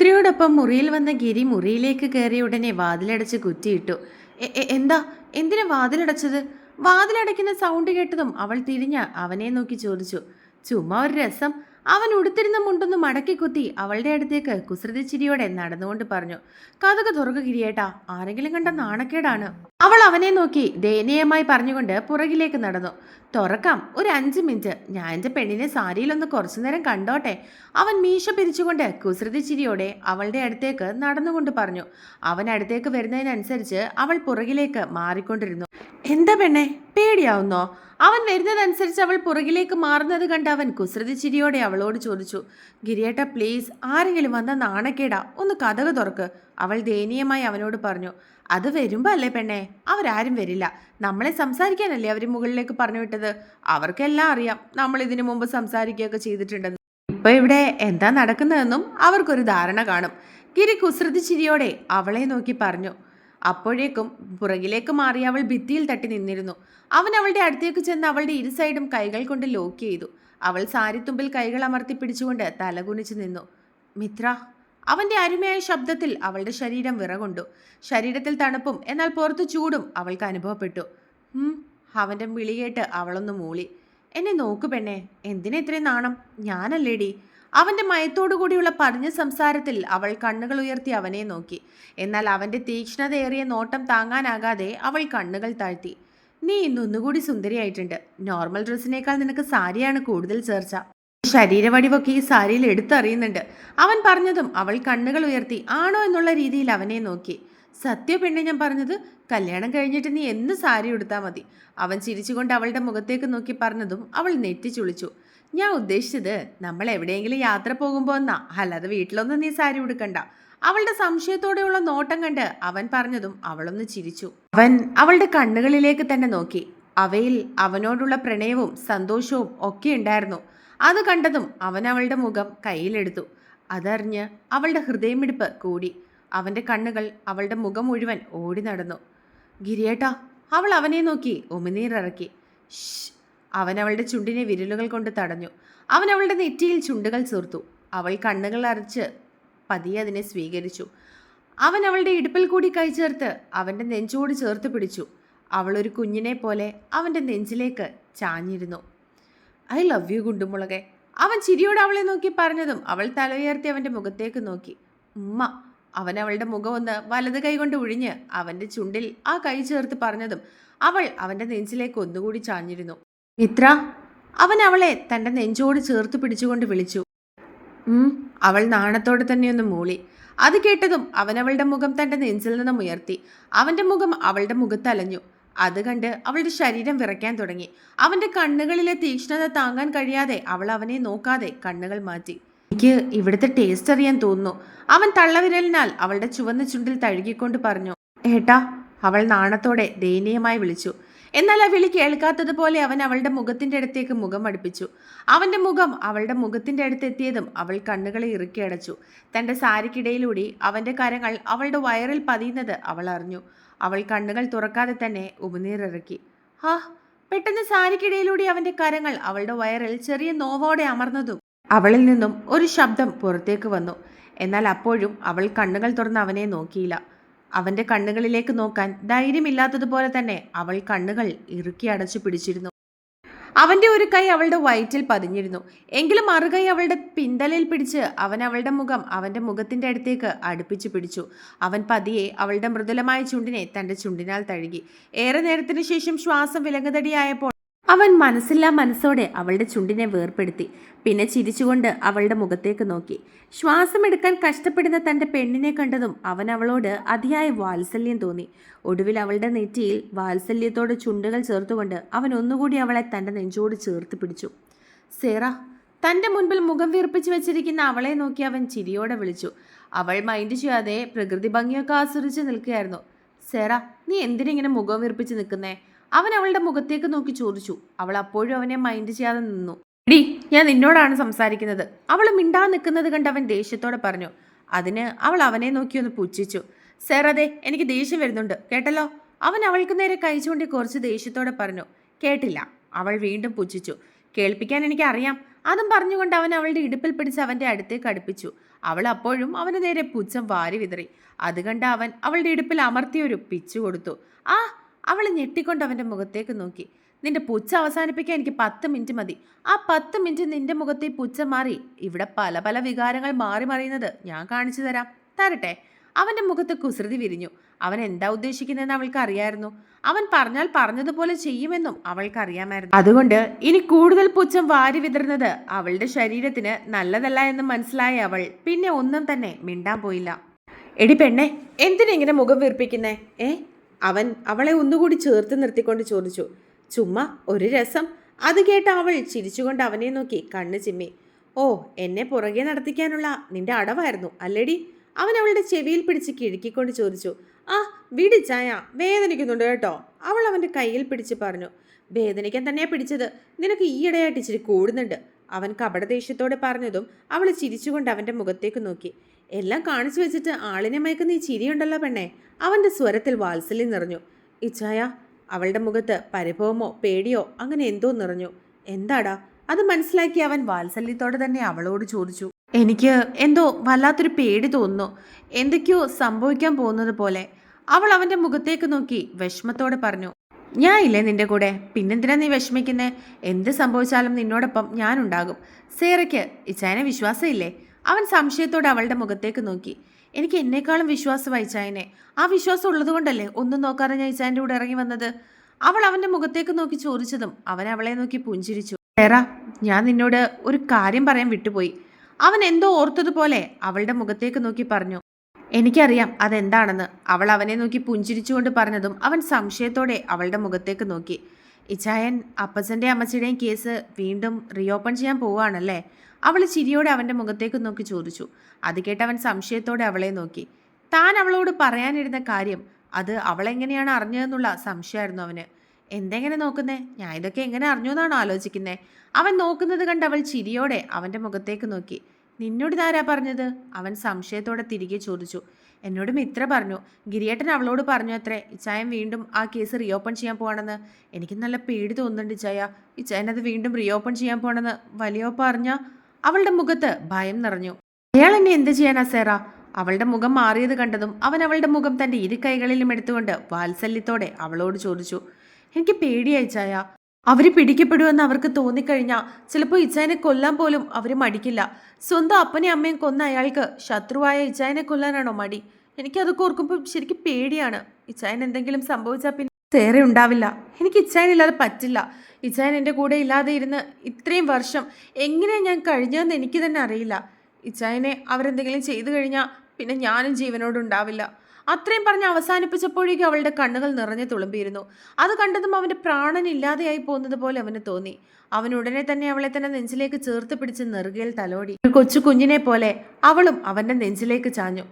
മിത്രയോടൊപ്പം മുറിയിൽ വന്ന ഗിരി മുറിയിലേക്ക് കയറിയ ഉടനെ വാതിലടച്ച് കുറ്റിയിട്ടു. എന്താ? എന്തിനാ വാതിലടച്ചത്? വാതിലടയ്ക്കുന്ന സൗണ്ട് കേട്ടതും അവൾ തിരിഞ്ഞ് അവനെ നോക്കി ചോദിച്ചു. ചുമ്മാ ഒരു രസം. അവൻ ഉടുത്തിരുന്ന മുണ്ടൊന്ന് മടക്കി കുത്തി അവളുടെ അടുത്തേക്ക് കുസൃതി ചിരിയോടെ നടന്നുകൊണ്ട് പറഞ്ഞു. കഥക് തുറക്കു ഗിരിയേട്ടാ, ആരെങ്കിലും കണ്ട നാണക്കേടാണ്. അവൾ അവനെ നോക്കി ദയനീയമായി പറഞ്ഞുകൊണ്ട് പുറകിലേക്ക് നടന്നു. തുറക്കാം, ഒരു 5 മിനിറ്റ്. ഞാൻ എൻ്റെ പെണ്ണിനെ സാരിയിലൊന്ന് കുറച്ചു നേരം കണ്ടോട്ടെ. അവൻ മീശ പിരിച്ചുകൊണ്ട് കുസൃതി ചിരിയോടെ അവളുടെ അടുത്തേക്ക് നടന്നുകൊണ്ട് പറഞ്ഞു. അവൻ അടുത്തേക്ക് വരുന്നതിനനുസരിച്ച് അവൾ പുറകിലേക്ക് മാറിക്കൊണ്ടിരുന്നു. എന്താ പെണ്ണെ, പേടിയാവുന്നോ? അവൻ വരുന്നതനുസരിച്ച് അവൾ പുറകിലേക്ക് മാറുന്നത് കണ്ട് അവൻ കുസൃതി ചിരിയോടെ അവളോട് ചോദിച്ചു. ഗിരിയേട്ട പ്ലീസ്, ആരെങ്കിലും വന്ന നാണക്കേടാ, ഒന്ന് കഥക് തുറക്ക്. അവൾ ദയനീയമായി അവനോട് പറഞ്ഞു. അത് വരുമ്പോ അല്ലേ പെണ്ണെ, അവരാരും വരില്ല. നമ്മളെ സംസാരിക്കാനല്ലേ അവർ മുകളിലേക്ക് പറഞ്ഞു വിട്ടത്. അവർക്കെല്ലാം അറിയാം നമ്മൾ ഇതിനു മുമ്പ് സംസാരിക്കുകയൊക്കെ ചെയ്തിട്ടുണ്ടെന്ന്. ഇപ്പൊ ഇവിടെ എന്താ നടക്കുന്നതെന്നും അവർക്കൊരു ധാരണ കാണും. ഗിരി കുസൃതി ചിരിയോടെ അവളെ നോക്കി പറഞ്ഞു. അപ്പോഴേക്കും പുറകിലേക്ക് മാറി അവൾ ഭിത്തിയിൽ തട്ടി നിന്നിരുന്നു. അവൻ അവളുടെ അടുത്തേക്ക് ചെന്ന് അവളുടെ ഇരു സൈഡും കൈകൾ കൊണ്ട് ലോക്ക് ചെയ്തു. അവൾ സാരിത്തുമ്പിൽ കൈകൾ അമർത്തി പിടിച്ചുകൊണ്ട് തലകുനിച്ചു നിന്നു. മിത്ര, അവന്റെ അരുമയായ ശബ്ദത്തിൽ അവളുടെ ശരീരം വിറകൊണ്ടു. ശരീരത്തിൽ തണുപ്പും എന്നാൽ പുറത്തു ചൂടും അവൾക്ക് അനുഭവപ്പെട്ടു. അവന്റെ വിളി കേട്ട് അവളൊന്ന് മൂളി. എന്നെ നോക്കു പെണ്ണെ, എന്തിനാ ഇത്രയും നാണം? ഞാനല്ലേടി. അവന്റെ മയത്തോടു കൂടിയുള്ള പതിഞ്ഞ സംസാരത്തിൽ അവൾ കണ്ണുകൾ ഉയർത്തി അവനെ നോക്കി. എന്നാൽ അവന്റെ തീക്ഷ്ണതയേറിയ നോട്ടം താങ്ങാനാകാതെ അവൾ കണ്ണുകൾ താഴ്ത്തി. നീ ഇന്നൊന്നുകൂടി സുന്ദരിയായിട്ടുണ്ട്. നോർമൽ ഡ്രസ്സിനേക്കാൾ നിനക്ക് സാരിയാണ് കൂടുതൽ ചേർച്ച. ശരീരവടിവൊക്കെ ഈ സാരിയിൽ എടുത്തറിയുന്നുണ്ട്. അവൻ പറഞ്ഞതും അവൾ കണ്ണുകൾ ഉയർത്തി ആണോ എന്നുള്ള രീതിയിൽ അവനെ നോക്കി. സത്യ പെണ്ണെ ഞാൻ പറഞ്ഞത്, കല്യാണം കഴിഞ്ഞിട്ട് നീ എന്ന് സാരി ഉടുത്താൽ മതി. അവൻ ചിരിച്ചുകൊണ്ട് അവളുടെ മുഖത്തേക്ക് നോക്കി പറഞ്ഞതും അവൾ നെറ്റിച്ചുളിച്ചു. ഞാൻ ഉദ്ദേശിച്ചത് നമ്മൾ എവിടെയെങ്കിലും യാത്ര പോകുമ്പോൾ എന്നാ, അല്ലാതെ വീട്ടിലൊന്നും നീ സാരി ഉടുക്കണ്ട. അവളുടെ സംശയത്തോടെയുള്ള നോട്ടം കണ്ട് അവൻ പറഞ്ഞതും അവളൊന്ന് ചിരിച്ചു. അവൻ അവളുടെ കണ്ണുകളിലേക്ക് തന്നെ നോക്കി. അവയിൽ അവനോടുള്ള പ്രണയവും സന്തോഷവും ഒക്കെ ഉണ്ടായിരുന്നു. അത് കണ്ടതും അവൻ അവളുടെ മുഖം കയ്യിലെടുത്തു. അതറിഞ്ഞ് അവളുടെ ഹൃദയമിടിപ്പ് കൂടി. അവൻ്റെ കണ്ണുകൾ അവളുടെ മുഖം മുഴുവൻ ഓടി നടന്നു. ഗിരിയേട്ടാ, അവൾ അവനെ നോക്കി ഉമിനീരിറക്കി. അവൻ അവളുടെ ചുണ്ടിനെ വിരലുകൾ കൊണ്ട് തടഞ്ഞു. അവൻ അവളുടെ നെറ്റിയിൽ ചുണ്ടുകൾ ചേർത്തു. അവൾ കണ്ണുകൾ അരച്ച് പതിയെ അതിനെ സ്വീകരിച്ചു. അവൻ അവളുടെ ഇടുപ്പിൽ കൂടി കൈ ചേർത്ത് അവൻ്റെ നെഞ്ചോട് ചേർത്ത് പിടിച്ചു. അവൾ ഒരു കുഞ്ഞിനെ പോലെ അവൻ്റെ നെഞ്ചിലേക്ക് ചാഞ്ഞിരുന്നു. ഐ ലവ് യു ഗുണ്ടുമുളകെ, അവൻ ചിരിയോട് അവളെ നോക്കി പറഞ്ഞതും അവൾ തലയുയർത്തി അവൻ്റെ മുഖത്തേക്ക് നോക്കി. ഉമ്മ. അവൻ അവളുടെ മുഖം ഒന്ന് വലത് കൈ കൊണ്ട് ഒഴിഞ്ഞ് അവൻ്റെ ചുണ്ടിൽ ആ കൈ ചേർത്ത് പറഞ്ഞതും അവൾ അവൻ്റെ നെഞ്ചിലേക്ക് ഒന്നുകൂടി ചാഞ്ഞിരുന്നു. മിത്ര, അവൻ അവളെ തൻ്റെ നെഞ്ചോട് ചേർത്ത് പിടിച്ചുകൊണ്ട് വിളിച്ചു. അവൾ നാണത്തോടെ തന്നെയൊന്ന് മൂളി. അത് കേട്ടതും അവൻ അവളുടെ മുഖം തൻ്റെ നെഞ്ചിൽ നിന്നും ഉയർത്തി. അവൻ്റെ മുഖം അവളുടെ മുഖത്തലഞ്ഞു. അത് കണ്ട് അവളുടെ ശരീരം വിറയ്ക്കാൻ തുടങ്ങി. അവൻ്റെ കണ്ണുകളിലെ തീക്ഷ്ണത താങ്ങാൻ കഴിയാതെ അവൾ അവനെ നോക്കാതെ കണ്ണുകൾ മാറ്റി. എനിക്ക് ഇവിടുത്തെ ടേസ്റ്റ് അറിയാൻ തോന്നുന്നു. അവൻ തള്ളവിരലിനാൽ അവളുടെ ചുവന്ന ചുണ്ടിൽ തഴുകിക്കൊണ്ട് പറഞ്ഞു. ഏട്ടാ, അവൾ നാണത്തോടെ ദയനീയമായി വിളിച്ചു. എന്നാൽ ആ വിളി കേൾക്കാത്തതുപോലെ അവൻ അവളുടെ മുഖത്തിൻ്റെ അടുത്തേക്ക് മുഖം അടുപ്പിച്ചു. അവൻ്റെ മുഖം അവളുടെ മുഖത്തിൻ്റെ അടുത്തെത്തിയതും അവൾ കണ്ണുകളെ ഇറുക്കി അടച്ചു. തൻ്റെ സാരിക്കിടയിലൂടെ അവൻ്റെ കരങ്ങൾ അവളുടെ വയറിൽ പതിയുന്നത് അവൾ അറിഞ്ഞു. അവൾ കണ്ണുകൾ തുറക്കാതെ തന്നെ ഉമിനീരിറക്കി. പെട്ടെന്ന് സാരിക്കിടയിലൂടെ അവൻ്റെ കരങ്ങൾ അവളുടെ വയറിൽ ചെറിയ നോവോടെ അമർന്നതും അവളിൽ നിന്നും ഒരു ശബ്ദം പുറത്തേക്ക് വന്നു. എന്നാൽ അപ്പോഴും അവൾ കണ്ണുകൾ തുറന്ന് അവനെ നോക്കിയില്ല. അവൻ്റെ കണ്ണുകളിലേക്ക് നോക്കാൻ ധൈര്യമില്ലാത്തതുപോലെ തന്നെ അവൾ കണ്ണുകൾ ഇറുക്കി അടച്ചു പിടിച്ചിരുന്നു. അവൻ്റെ ഒരു കൈ അവളുടെ വയറ്റിൽ പതിഞ്ഞിരുന്നു. എങ്കിലും മറുകൈ അവളുടെ പിന്തലയിൽ പിടിച്ച് അവൻ അവളുടെ മുഖം അവൻ്റെ മുഖത്തിൻ്റെ അടുത്തേക്ക് അടുപ്പിച്ചു പിടിച്ചു. അവൻ പതിയെ അവളുടെ മൃദുലമായ ചുണ്ടിനെ തൻ്റെ ചുണ്ടിനാൽ തഴുകി. ഏറെ നേരത്തിന് ശേഷം ശ്വാസം വിലങ്ങുതടിയായപ്പോൾ അവൻ മനസ്സില്ലാ മനസ്സോടെ അവളുടെ ചുണ്ടിനെ വേർപ്പെടുത്തി. പിന്നെ ചിരിച്ചുകൊണ്ട് അവളുടെ മുഖത്തേക്ക് നോക്കി. ശ്വാസമെടുക്കാൻ കഷ്ടപ്പെടുന്ന തൻ്റെ പെണ്ണിനെ കണ്ടതും അവൻ അവളോട് അതിയായ വാത്സല്യം തോന്നി. ഒടുവിൽ അവളുടെ നെറ്റിയിൽ വാത്സല്യത്തോടെ ചുണ്ടുകൾ ചേർത്തുകൊണ്ട് അവൻ ഒന്നുകൂടി അവളെ തൻ്റെ നെഞ്ചോട് ചേർത്ത് പിടിച്ചു. സേറ. തൻ്റെ മുൻപിൽ മുഖം വീർപ്പിച്ച് വെച്ചിരിക്കുന്ന അവളെ നോക്കി അവൻ ചിരിയോടെ വിളിച്ചു. അവൾ മൈൻഡ് ചെയ്യാതെ പ്രകൃതി ഭംഗിയൊക്കെ ആസ്വദിച്ച് നിൽക്കുകയായിരുന്നു. സേറ, നീ എന്തിനിങ്ങനെ മുഖം വീർപ്പിച്ച് നിൽക്കുന്നേ? അവൻ അവളുടെ മുഖത്തേക്ക് നോക്കി ചോദിച്ചു. അവൾ അപ്പോഴും അവനെ മൈൻഡ് ചെയ്യാതെ നിന്നു. എടി, ഞാൻ നിന്നോടാണ് സംസാരിക്കുന്നത്. അവൾ മിണ്ടാ നിൽക്കുന്നത് കണ്ട് അവൻ ദേഷ്യത്തോടെ പറഞ്ഞു. അതിന് അവൾ അവനെ നോക്കി ഒന്ന് പുച്ഛിച്ചു. സർ, അതെ, എനിക്ക് ദേഷ്യം വരുന്നുണ്ട് കേട്ടല്ലോ. അവൻ അവൾക്ക് നേരെ കൈ ചൂണ്ടി കുറച്ച് ദേഷ്യത്തോടെ പറഞ്ഞു. കേട്ടില്ല. അവൾ വീണ്ടും പുച്ഛിച്ചു. കേൾപ്പിക്കാൻ എനിക്കറിയാം. അതും പറഞ്ഞുകൊണ്ട് അവൻ അവളുടെ ഇടുപ്പിൽ പിടിച്ച് അവൻ്റെ അടുത്തേക്ക് അടുപ്പിച്ചു. അവൾ അപ്പോഴും അവന് നേരെ പുച്ഛം വാരി വിതറി. അത് കണ്ട അവൻ അവളുടെ ഇടുപ്പിൽ അമർത്തിയൊരു പിച്ചു കൊടുത്തു. ആ അവൾ ഞെട്ടിക്കൊണ്ട് അവൻ്റെ മുഖത്തേക്ക് നോക്കി. നിന്റെ പുച്ഛം അവസാനിപ്പിക്കാൻ എനിക്ക് 10 മിനിറ്റ് മതി. ആ 10 മിനിറ്റ് നിന്റെ മുഖത്തെ പുച്ഛം മാറി ഇവിടെ പല പല വികാരങ്ങൾ മാറി മറിയുന്നത് ഞാൻ കാണിച്ചു തരാം. തരട്ടെ? അവൻ്റെ മുഖത്ത് കുസൃതി വിരിഞ്ഞു. അവൻ എന്താ ഉദ്ദേശിക്കുന്നതെന്ന് അവൾക്ക് അറിയായിരുന്നു. അവൻ പറഞ്ഞാൽ പറഞ്ഞതുപോലെ ചെയ്യുമെന്നും അവൾക്കറിയാമായിരുന്നു. അതുകൊണ്ട് ഇനി കൂടുതൽ പുച്ഛം വാരി വിതറുന്നത് അവളുടെ ശരീരത്തിന് നല്ലതല്ല എന്ന് മനസ്സിലായ അവൾ പിന്നെ ഒന്നും തന്നെ മിണ്ടാൻ പോയില്ല. എടി പെണ്ണെ, എന്തിനെങ്ങനെ മുഖം വീർപ്പിക്കുന്നേ? അവൻ അവളെ ഒന്നുകൂടി ചേർത്ത് നിർത്തിക്കൊണ്ട് ചോദിച്ചു. ചുമ്മാ ഒരു രസം. അത് കേട്ട അവൾ ചിരിച്ചുകൊണ്ട് അവനെ നോക്കി കണ്ണ് ചിമ്മി. ഓ, എന്നെ പുറകെ നടത്തിക്കാനുള്ള നിന്റെ അടവായിരുന്നു അല്ലേടി? അവൻ അവളുടെ ചെവിയിൽ പിടിച്ച് കിഴുക്കിക്കൊണ്ട് ചോദിച്ചു. ആ വിടി ചായ, വേദനിക്കുന്നുണ്ട് കേട്ടോ, അവൾ അവൻ്റെ കയ്യിൽ പിടിച്ച് പറഞ്ഞു. വേദനിക്കാൻ തന്നെയാ പിടിച്ചത്, നിനക്ക് ഈയിടെയായിട്ട് ഇച്ചിരി കൂടുന്നുണ്ട്, അവൻ കപടദേഷ്യത്തോടെ പറഞ്ഞതും അവൾ ചിരിച്ചുകൊണ്ട് അവൻ്റെ മുഖത്തേക്ക് നോക്കി. എല്ലാം കാണിച്ചു വെച്ചിട്ട് ആളിനെ മയക്കുന്ന ഈ ചിരിയുണ്ടല്ലോ പെണ്ണെ. അവൻ്റെ സ്വരത്തിൽ വാത്സല്യം നിറഞ്ഞു. ഇച്ചായ, അവളുടെ മുഖത്ത് പരിഭവമോ പേടിയോ അങ്ങനെ എന്തോ നിറഞ്ഞു. എന്താടാ? അത് മനസ്സിലാക്കി അവൻ വാത്സല്യത്തോടെ തന്നെ അവളോട് ചോദിച്ചു. എനിക്ക് എന്തോ വല്ലാത്തൊരു പേടി തോന്നുന്നു, എന്തൊക്കെയോ സംഭവിക്കാൻ പോകുന്നത് പോലെ. അവൾ അവൻ്റെ മുഖത്തേക്ക് നോക്കി വിഷമത്തോടെ പറഞ്ഞു. ഞാൻ ഇല്ലേ നിന്റെ കൂടെ, പിന്നെന്തിനാ നീ വിഷമിക്കുന്നേ? എന്ത് സംഭവിച്ചാലും നിന്നോടൊപ്പം ഞാനുണ്ടാകും. സേറയ്ക്ക് ഇച്ചായനെ വിശ്വാസമില്ലേ? അവൻ സംശയത്തോടെ അവളുടെ മുഖത്തേക്ക് നോക്കി. എനിക്ക് എന്നേക്കാളും വിശ്വാസമായി ഇച്ചായനെ. ആ വിശ്വാസം ഉള്ളതുകൊണ്ടല്ലേ ഒന്നും നോക്കാതെ ഞാൻ ഇച്ചായൻ്റെ കൂടെ ഇറങ്ങി വന്നത്. അവൾ അവൻ്റെ മുഖത്തേക്ക് നോക്കി ചോദിച്ചതും അവൻ അവളെ നോക്കി പുഞ്ചിരിച്ചു. സേറ, ഞാൻ നിന്നോട് ഒരു കാര്യം പറയാൻ വിട്ടുപോയി. അവൻ എന്തോ ഓർത്തതുപോലെ അവളുടെ മുഖത്തേക്ക് നോക്കി പറഞ്ഞു. എനിക്കറിയാം അതെന്താണെന്ന്. അവൾ അവനെ നോക്കി പുഞ്ചിരിച്ചുകൊണ്ട് പറഞ്ഞതും അവൻ സംശയത്തോടെ അവളുടെ മുഖത്തേക്ക് നോക്കി. ഇച്ചായൻ അപ്പച്ചൻ്റെയും അമ്മച്ചിയുടെയും കേസ് വീണ്ടും റീഓപ്പൺ ചെയ്യാൻ പോവുകയാണല്ലേ? അവൾ ചിരിയോടെ അവൻ്റെ മുഖത്തേക്ക് നോക്കി ചോദിച്ചു. അത് കേട്ട് അവൻ സംശയത്തോടെ അവളെ നോക്കി. താൻ അവളോട് പറയാനിരുന്ന കാര്യം അത് അവളെങ്ങനെയാണ് അറിഞ്ഞതെന്നുള്ള സംശയമായിരുന്നു അവന്. എന്തെങ്ങനെ നോക്കുന്നേ? ഞാൻ ഇതൊക്കെ എങ്ങനെ അറിഞ്ഞു എന്നാണ് ആലോചിക്കുന്നേ? അവൻ നോക്കുന്നത് കണ്ട് അവൾ ചിരിയോടെ അവൻ്റെ മുഖത്തേക്ക് നോക്കി. നിന്നോട് ഇതാരാ പറഞ്ഞത്? അവൻ സംശയത്തോടെ തിരികെ ചോദിച്ചു. എന്നോട് മിത്ര പറഞ്ഞു. ഗിരിയേട്ടൻ അവളോട് പറഞ്ഞു അത്രേ ഇച്ചായൻ വീണ്ടും ആ കേസ് റീഓപ്പൺ ചെയ്യാൻ പോവാണെന്ന്. എനിക്ക് നല്ല പേടി തോന്നുന്നുണ്ട് ഇച്ചായ, ഇച്ചായനത് വീണ്ടും റീഓപ്പൺ ചെയ്യാൻ പോണെന്ന് വലിയോപ്പ അറിഞ്ഞ. അവളുടെ മുഖത്ത് ഭയം നിറഞ്ഞു. അയാൾ എന്നെ എന്ത് ചെയ്യാനാ സേറ? അവളുടെ മുഖം മാറിയത് കണ്ടതും അവൻ അവളുടെ മുഖം തൻ്റെ ഇരു കൈകളിലും എടുത്തുകൊണ്ട് വാത്സല്യത്തോടെ അവളോട് ചോദിച്ചു. എനിക്ക് പേടിയായി ചായ. അവർ പിടിക്കപ്പെടുമെന്ന് അവർക്ക് തോന്നിക്കഴിഞ്ഞാൽ ചിലപ്പോൾ ഇച്ചായനെ കൊല്ലാൻ പോലും അവർ മടിക്കില്ല. സ്വന്തം അപ്പനെയും അമ്മയും കൊന്ന അയാൾക്ക് ശത്രുവായ ഇച്ചായനെ കൊല്ലാനാണോ മടി? എനിക്കതൊക്കെ ഓർക്കുമ്പോൾ ശരിക്കും പേടിയാണ്. ഇച്ചായൻ എന്തെങ്കിലും സംഭവിച്ചാൽ പിന്നെ സേറെ ഉണ്ടാവില്ല. എനിക്ക് ഇച്ചായനില്ലാതെ പറ്റില്ല. ഇച്ചായൻ എൻ്റെ കൂടെ ഇല്ലാതെ ഇരുന്ന് ഇത്രയും വർഷം എങ്ങനെയാണ് ഞാൻ കഴിഞ്ഞതെന്ന് എനിക്ക് തന്നെ അറിയില്ല. ഇച്ചായനെ അവരെന്തെങ്കിലും ചെയ്തു കഴിഞ്ഞാൽ പിന്നെ ഞാനും ജീവനോടുണ്ടാവില്ല. അത്രയും പറഞ്ഞ് അവസാനിപ്പിച്ചപ്പോഴേക്കും അവളുടെ കണ്ണുകൾ നിറഞ്ഞു തുളുമ്പിയിരുന്നു. അത് കണ്ടതും അവൻ്റെ പ്രാണൻ ഇല്ലാതെയായി പോകുന്നത് പോലെ അവന് തോന്നി. അവൻ ഉടനെ തന്നെ അവളെ തന്നെ നെഞ്ചിലേക്ക് ചേർത്ത് പിടിച്ച് നെറുകയിൽ തലോടി. ഒരു കൊച്ചു കുഞ്ഞിനെ പോലെ അവളും അവൻ്റെ നെഞ്ചിലേക്ക് ചാഞ്ഞു.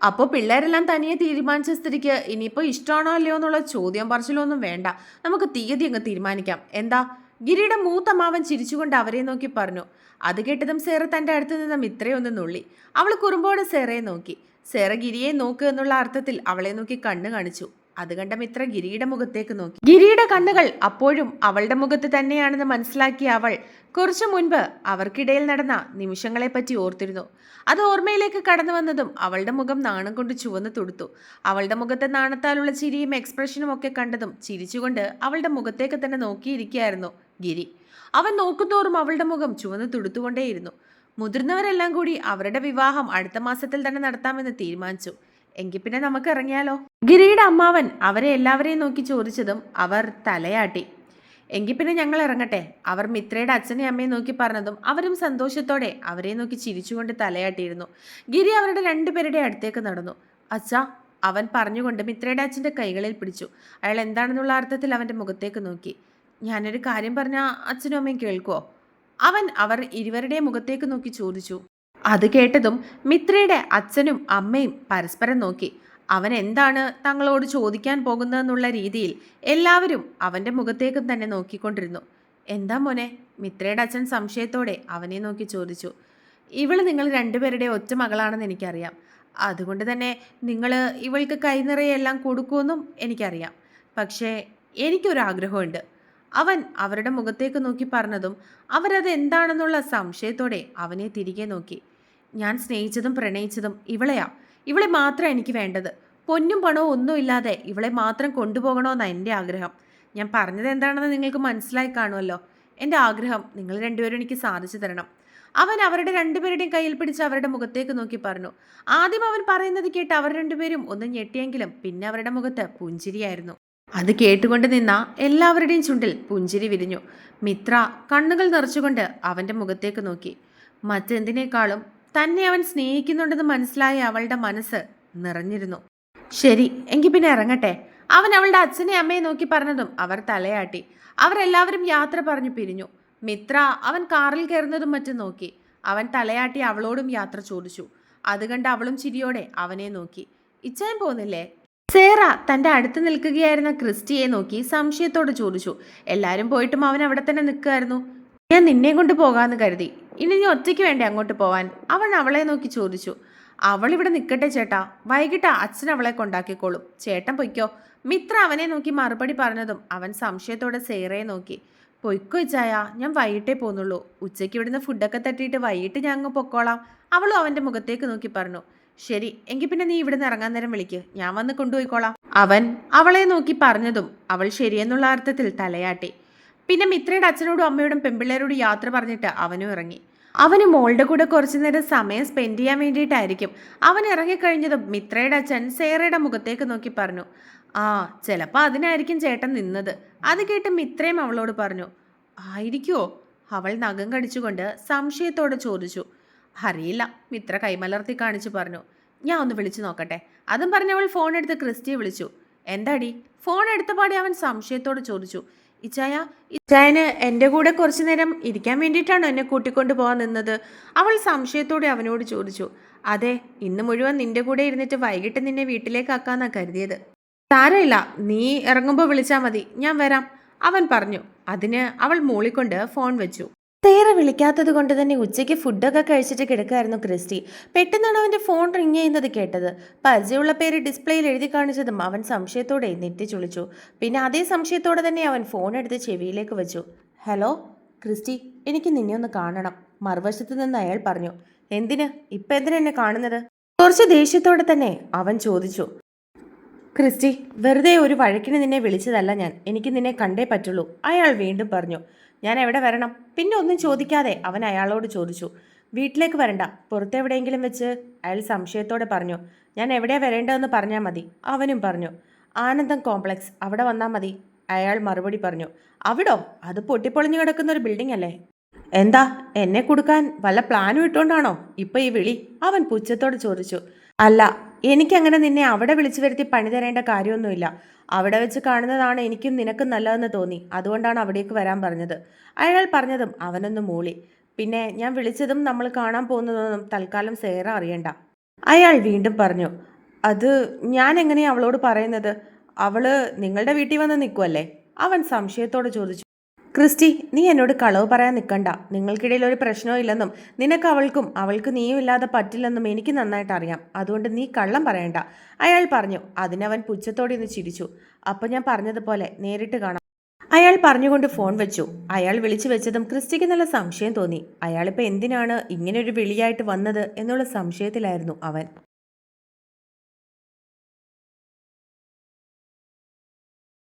അപ്പോൾ പിള്ളേരെല്ലാം തനിയെ തീരുമാനിച്ച സ്ഥിതിക്ക് ഇനിയിപ്പോൾ ഇഷ്ടമാണോ അല്ലയോ എന്നുള്ള ചോദ്യം പറച്ചിലൊന്നും വേണ്ട, നമുക്ക് തീയതി അങ്ങ് തീരുമാനിക്കാം. എന്താ? ഗിരിയുടെ മൂത്തമ്മാവൻ ചിരിച്ചുകൊണ്ട് അവരെ നോക്കി പറഞ്ഞു. അത് കേട്ടതും സേറ തൻ്റെ അടുത്ത് നിന്നും ഇത്രയൊന്ന് നുള്ളി. അവൾ കുറുമ്പോടെ സേറയെ നോക്കി. സേറ ഗിരിയെ നോക്ക് എന്നുള്ള അർത്ഥത്തിൽ അവളെ നോക്കി കണ്ണ് കാണിച്ചു. അത് കണ്ട മിത്ര ഗിരിയുടെ മുഖത്തേക്ക് നോക്കി. ഗിരിയുടെ കണ്ണുകൾ അപ്പോഴും അവളുടെ മുഖത്ത് തന്നെയാണെന്ന് മനസ്സിലാക്കിയ അവൾ കുറച്ചു മുൻപ് അവർക്കിടയിൽ നടന്ന നിമിഷങ്ങളെപ്പറ്റി ഓർത്തിരുന്നു. അത് ഓർമ്മയിലേക്ക് കടന്നു വന്നതും അവളുടെ മുഖം നാണം കൊണ്ട് ചുവന്ന് തുടുത്തു. അവളുടെ മുഖത്തെ നാണത്താലുള്ള ചിരിയും എക്സ്പ്രഷനും ഒക്കെ കണ്ടതും ചിരിച്ചുകൊണ്ട് അവളുടെ മുഖത്തേക്ക് തന്നെ നോക്കിയിരിക്കുകയായിരുന്നു ഗിരി. അവൻ നോക്കുന്തോറും അവളുടെ മുഖം ചുവന്ന് തുടുത്തുകൊണ്ടേയിരുന്നു. മുതിർന്നവരെല്ലാം കൂടി അവരുടെ വിവാഹം അടുത്ത മാസത്തിൽ തന്നെ നടത്താമെന്ന് തീരുമാനിച്ചു. എങ്കിൽ പിന്നെ നമുക്ക് ഇറങ്ങിയാലോ? ഗിരിയുടെ അമ്മാവൻ അവരെ എല്ലാവരെയും നോക്കി ചോദിച്ചതും അവർ തലയാട്ടി. എങ്കിൽ പിന്നെ ഞങ്ങൾ ഇറങ്ങട്ടെ, അവർ മിത്രയുടെ അച്ഛനെയും അമ്മയും നോക്കി പറഞ്ഞതും അവരും സന്തോഷത്തോടെ അവരെ നോക്കി ചിരിച്ചുകൊണ്ട് തലയാട്ടിയിരുന്നു. ഗിരി അവരുടെ രണ്ടുപേരുടെ അടുത്തേക്ക് നടന്നു. അച്ഛാ, അവൻ പറഞ്ഞുകൊണ്ട് മിത്രയുടെ അച്ഛൻ്റെ കൈകളിൽ പിടിച്ചു. അയാൾ എന്താണെന്നുള്ള അർത്ഥത്തിൽ അവൻ്റെ മുഖത്തേക്ക് നോക്കി. ഞാനൊരു കാര്യം പറഞ്ഞാൽ അച്ഛനും അമ്മയും കേൾക്കുമോ? അവർ ഇരുവരുടെയും മുഖത്തേക്ക് നോക്കി ചോദിച്ചു. അത് കേട്ടതും മിത്രയുടെ അച്ഛനും അമ്മയും പരസ്പരം നോക്കി. അവൻ എന്താണ് തങ്ങളോട് ചോദിക്കാൻ പോകുന്നതെന്നുള്ള രീതിയിൽ എല്ലാവരും അവൻ്റെ മുഖത്തേക്കും തന്നെ നോക്കിക്കൊണ്ടിരുന്നു. എന്താ മോനെ? മിത്രയുടെ അച്ഛൻ സംശയത്തോടെ അവനെ നോക്കി ചോദിച്ചു. ഇവള് നിങ്ങൾ രണ്ടുപേരുടെ ഒറ്റ മകളാണെന്ന് എനിക്കറിയാം. അതുകൊണ്ട് തന്നെ നിങ്ങൾ ഇവൾക്ക് കൈനിറയെല്ലാം കൊടുക്കുമെന്നും എനിക്കറിയാം. പക്ഷേ എനിക്കൊരാഗ്രഹമുണ്ട്. അവൻ അവരുടെ മുഖത്തേക്ക് നോക്കി പറഞ്ഞതും അവരത് എന്താണെന്നുള്ള സംശയത്തോടെ അവനെ തിരികെ നോക്കി. ഞാൻ സ്നേഹിച്ചതും പ്രണയിച്ചതും ഇവളെയാ. ഇവളെ മാത്രം എനിക്ക് വേണ്ടത്. പൊന്നും പണവും ഒന്നുമില്ലാതെ ഇവളെ മാത്രം കൊണ്ടുപോകണമെന്നാണ് എൻ്റെ ആഗ്രഹം. ഞാൻ പറഞ്ഞത് എന്താണെന്ന് നിങ്ങൾക്ക് മനസ്സിലായി കാണുമല്ലോ. എൻ്റെ ആഗ്രഹം നിങ്ങൾ രണ്ടുപേരും എനിക്ക് സാധിച്ചു തരണം. അവൻ അവരുടെ രണ്ടുപേരുടെയും കയ്യിൽ പിടിച്ച് അവരുടെ മുഖത്തേക്ക് നോക്കി പറഞ്ഞു. ആദ്യം അവൻ പറയുന്നത് കേട്ട് അവർ രണ്ടുപേരും ഒന്ന് ഞെട്ടിയെങ്കിലും പിന്നെ അവരുടെ മുഖത്ത് പുഞ്ചിരിയായിരുന്നു. അത് കേട്ടുകൊണ്ട് നിന്ന എല്ലാവരുടെയും ചുണ്ടിൽ പുഞ്ചിരി വിരിഞ്ഞു. മിത്ര കണ്ണുകൾ നിറച്ചുകൊണ്ട് അവൻ്റെ മുഖത്തേക്ക് നോക്കി. മറ്റെന്തിനേക്കാളും തന്നെ അവൻ സ്നേഹിക്കുന്നുണ്ടെന്ന് മനസ്സിലായ അവളുടെ മനസ്സ് നിറഞ്ഞിരുന്നു. ശരി, എങ്കിൽ പിന്നെ ഇറങ്ങട്ടെ. അവൻ അവളുടെ അച്ഛനെ അമ്മയെ നോക്കി പറഞ്ഞതും അവർ തലയാട്ടി. അവരെല്ലാവരും യാത്ര പറഞ്ഞു പിരിഞ്ഞു. മിത്ര അവൻ കാറിൽ കയറുന്നതും മറ്റും നോക്കി. അവൻ തലയാട്ടി അവളോടും യാത്ര ചോദിച്ചു. അത് കണ്ട് അവളും ചിരിയോടെ അവനെ നോക്കി. ഇച്ചാൻ പോന്നില്ലേ? സേറ തൻ്റെ അടുത്ത് നിൽക്കുകയായിരുന്ന ക്രിസ്റ്റിയെ നോക്കി സംശയത്തോട് ചോദിച്ചു. എല്ലാവരും പോയിട്ടും അവൻ അവിടെ തന്നെ നിൽക്കുമായിരുന്നു. ഞാൻ നിന്നെ കൊണ്ട് പോകാമെന്ന് കരുതി. ഇനി നീ ഒറ്റയ്ക്ക് വേണ്ടേ അങ്ങോട്ട് പോവാൻ? അവൻ അവളെ നോക്കി ചോദിച്ചു. അവൾ ഇവിടെ നിൽക്കട്ടെ ചേട്ടാ, വൈകിട്ട് അച്ഛൻ അവളെ കൊണ്ടാക്കിക്കോളും. ചേട്ടൻ പൊയ്ക്കോ. മിത്ര അവനെ നോക്കി മറുപടി പറഞ്ഞതും അവൻ സംശയത്തോടെ സേറയെ നോക്കി. പൊയ്ക്കോ ഇച്ചായ, ഞാൻ വൈകിട്ടേ പോന്നുള്ളൂ. ഉച്ചയ്ക്ക് ഇവിടുന്ന് ഫുഡൊക്കെ തട്ടിയിട്ട് വൈകിട്ട് ഞാൻ അങ്ങ് പൊക്കോളാം. അവളും അവൻ്റെ മുഖത്തേക്ക് നോക്കി പറഞ്ഞു. ശരി, എങ്കിൽ പിന്നെ നീ ഇവിടുന്ന് ഇറങ്ങാൻ നേരം വിളിക്ക്, ഞാൻ വന്ന് കൊണ്ടുപോയിക്കോളാം. അവൻ അവളെ നോക്കി പറഞ്ഞതും അവൾ ശരിയെന്നുള്ള അർത്ഥത്തിൽ തലയാട്ടി. പിന്നെ മിത്രയുടെ അച്ഛനോടും അമ്മയോടും പെൺപിള്ളേരോട് യാത്ര പറഞ്ഞിട്ട് അവനും ഇറങ്ങി. അവന് മോളുടെ കൂടെ കുറച്ചു നേരം സമയം സ്പെൻഡ് ചെയ്യാൻ വേണ്ടിയിട്ടായിരിക്കും. അവൻ ഇറങ്ങിക്കഴിഞ്ഞതും മിത്രയുടെ അച്ഛൻ സേറയുടെ മുഖത്തേക്ക് നോക്കി പറഞ്ഞു. ആ, ചിലപ്പോൾ അതിനായിരിക്കും ചേട്ടൻ നിന്നത്. അത് കേട്ട് മിത്രയും അവളോട് പറഞ്ഞു. ആയിരിക്കുമോ? അവൾ നഖം കടിച്ചുകൊണ്ട് സംശയത്തോടെ ചോദിച്ചു. അറിയില്ല, മിത്ര കൈമലർത്തി കാണിച്ചു പറഞ്ഞു. ഞാൻ ഒന്ന് വിളിച്ചു നോക്കട്ടെ. അതും പറഞ്ഞ് അവൾ ഫോൺ എടുത്ത് ക്രിസ്റ്റിയെ വിളിച്ചു. എന്താടി? ഫോൺ എടുത്തപാടി അവൻ സംശയത്തോട് ചോദിച്ചു. ഇച്ചായ, ഇച്ചായന് എൻ്റെ കൂടെ കുറച്ചു നേരം ഇരിക്കാൻ വേണ്ടിയിട്ടാണോ എന്നെ കൂട്ടിക്കൊണ്ടു പോകാൻ നിന്നത്? അവൾ സംശയത്തോടെ അവനോട് ചോദിച്ചു. അതെ, ഇന്ന് മുഴുവൻ നിന്റെ കൂടെ ഇരുന്നിട്ട് വൈകിട്ട് നിന്നെ വീട്ടിലേക്കാക്കാന്നാണ് കരുതിയത്. സാരമില്ല, നീ ഇറങ്ങുമ്പോൾ വിളിച്ചാൽ മതി, ഞാൻ വരാം, അവൻ പറഞ്ഞു. അതിന് അവൾ മൂളിക്കൊണ്ട് ഫോൺ വെച്ചു. സേറ വിളിക്കാത്തത് കൊണ്ട് തന്നെ ഉച്ചയ്ക്ക് ഫുഡൊക്കെ കഴിച്ചിട്ട് കിടക്കായിരുന്നു ക്രിസ്റ്റി. പെട്ടെന്നാണ് അവൻ്റെ ഫോൺ റിങ് ചെയ്യുന്നത് കേട്ടത്. പരിചയമുള്ള പേര് ഡിസ്പ്ലേയിൽ എഴുതി കാണിച്ചതും അവൻ സംശയത്തോടെ നെറ്റിച്ചുളിച്ചു. പിന്നെ അതേ സംശയത്തോടെ തന്നെ അവൻ ഫോൺ എടുത്ത് ചെവിയിലേക്ക് വെച്ചു. ഹലോ ക്രിസ്റ്റി, എനിക്ക് നിന്നെ ഒന്ന് കാണണം, മറുവശത്ത് നിന്ന് അയാൾ പറഞ്ഞു. എന്തിന്? ഇപ്പം എന്തിനാ എന്നെ കാണുന്നത്? കുറച്ച് ദേഷ്യത്തോടെ തന്നെ അവൻ ചോദിച്ചു. ക്രിസ്റ്റി, വെറുതെ ഒരു വഴക്കിന് നിന്നെ വിളിച്ചതല്ല ഞാൻ. എനിക്ക് നിന്നെ കണ്ടേ പറ്റുള്ളൂ, അയാൾ വീണ്ടും പറഞ്ഞു. ഞാൻ എവിടെ വരണം? പിന്നെ ഒന്നും ചോദിക്കാതെ അവൻ അയാളോട് ചോദിച്ചു. വീട്ടിലേക്ക് വരണ്ട, പുറത്തെവിടെയെങ്കിലും വെച്ച്, അയാൾ സംശയത്തോടെ പറഞ്ഞു. ഞാൻ എവിടെയാണ് വരേണ്ടതെന്ന് പറഞ്ഞാൽ മതി, അവനും പറഞ്ഞു. ആനന്ദം കോംപ്ലക്സ്, അവിടെ വന്നാൽ മതി, അയാൾ മറുപടി പറഞ്ഞു. അവിടോ? അത് പൊട്ടിപ്പൊളിഞ്ഞു കിടക്കുന്ന ഒരു ബിൽഡിംഗ് അല്ലേ? എന്താ, എന്നെ കൊടുക്കാൻ വല്ല പ്ലാനും ഇട്ടുകൊണ്ടാണോ ഇപ്പം ഈ വിളി? അവൻ പുച്ഛത്തോട് ചോദിച്ചു. അല്ല, എനിക്കങ്ങനെ നിന്നെ അവിടെ വിളിച്ചു വരുത്തി പണി തരേണ്ട കാര്യമൊന്നുമില്ല. അവിടെ വെച്ച് കാണുന്നതാണ് എനിക്കും നിനക്കും നല്ലതെന്ന് തോന്നി, അതുകൊണ്ടാണ് അവിടേക്ക് വരാൻ പറഞ്ഞത്, അയാൾ പറഞ്ഞതും അവനൊന്ന് മൂളി. പിന്നെ ഞാൻ വിളിച്ചതും നമ്മൾ കാണാൻ പോകുന്നതൊന്നും തൽക്കാലം സേറ അറിയണ്ട, അയാൾ വീണ്ടും പറഞ്ഞു. അത് ഞാൻ എങ്ങനെയാ അവളോട് പറയുന്നത്? അവള് നിങ്ങളുടെ വീട്ടിൽ വന്ന് നിൽക്കുമല്ലേ? അവൻ സംശയത്തോടെ ചോദിച്ചു. ക്രിസ്റ്റി, നീ എന്നോട് കളവ് പറയാൻ നിൽക്കണ്ട. നിങ്ങൾക്കിടയിൽ ഒരു പ്രശ്നവും ഇല്ലെന്നും നിനക്ക് അവൾക്ക് നീയും ഇല്ലാതെ പറ്റില്ലെന്നും എനിക്ക് നന്നായിട്ട് അറിയാം. അതുകൊണ്ട് നീ കള്ളം പറയണ്ട, അയാൾ പറഞ്ഞു. അതിനവൻ പുച്ഛത്തോടെ ഒന്ന് ചിരിച്ചു. അപ്പം ഞാൻ പറഞ്ഞതുപോലെ നേരിട്ട് കാണാം, അയാൾ പറഞ്ഞുകൊണ്ട് ഫോൺ വെച്ചു. അയാൾ വിളിച്ചു വെച്ചതും ക്രിസ്റ്റിക്ക് നല്ല സംശയം തോന്നി. അയാളിപ്പോൾ എന്തിനാണ് ഇങ്ങനൊരു വിളിയായിട്ട് വന്നത് എന്നുള്ള സംശയത്തിലായിരുന്നു അവൻ.